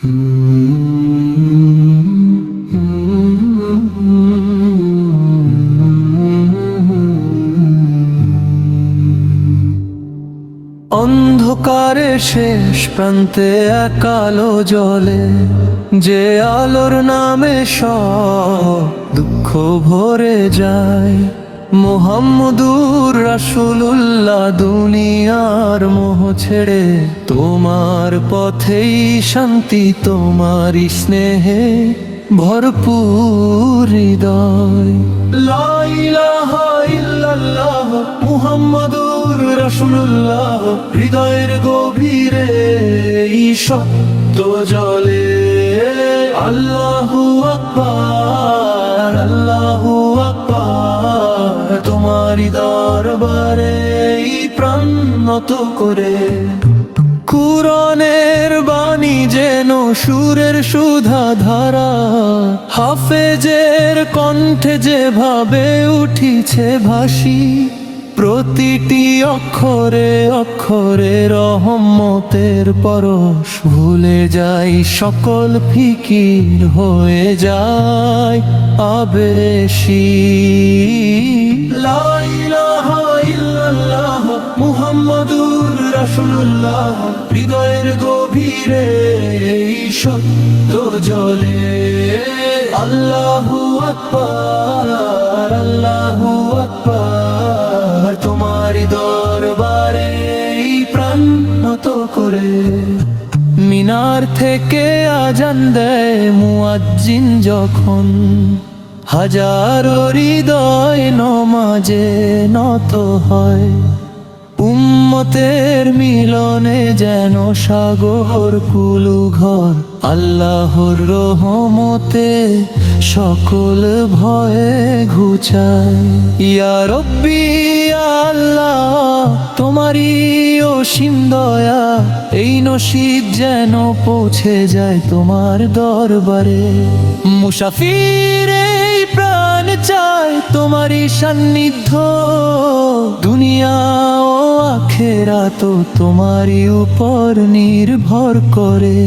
অন্ধকারে শেষ প্রান্তে এক আলো জ্বলে, যে আলোর নামে সব দুঃখ ভরে যায়। মুহাম্মদুর রাসূলুল্লাহ দুনিয়ার মোহ ছেড়ে তোমার পথেই শান্তি, তোমারই স্নেহে ভরপুর হৃদয়। লা ইলাহা ইল্লাল্লাহ মুহাম্মদুর রাসূলুল্লাহ, হৃদয়ের গভীরে এই সত্য জ্বলে। আল্লাহু আকবার, আল্লাহু আকবার, তোমারই দরবারে এই প্রাণ নত করে। কুরআনের বাণী যেন সুরের সুধা ধারা, হাফেজের কণ্ঠে যেভাবে উঠিছে ভাসি। প্রতিটি অক্ষরে অক্ষরে রহমতের পরশ, ভুলে যাই সকল ফিকির, হয়ে যায় আবেশী। লা ইলাহা ইল্লাল্লাহ মুহাম্মাদুর রাসূলুল্লাহ, হৃদয়ের গভীরে এই সত্য জ্বলে। আল্লাহু আকবার, আল্লাহু আকবার, তোমারই দরবারে এই প্রাণ নত করে। মিনার থেকে আজান দেয় মুয়াজ্জিন যখন, হাজারো হৃদয় নমাজে নত হয়। উম্মতের মিলনে যেন সাগর কুলু ঘর, আল্লাহর রহমতে সকল ভয়ে ঘুচায়। ইয়া রব্বি আল্লাহ, তোমারই অসীম দয়া, এই নসিব যেন পৌঁছে যায় তোমার দরবারে। মুসাফির এই প্রাণ চায় তোমারই সান্নিধ্য, দুনিয়া ও আখিরাত তোমারই উপর নির্ভর করে।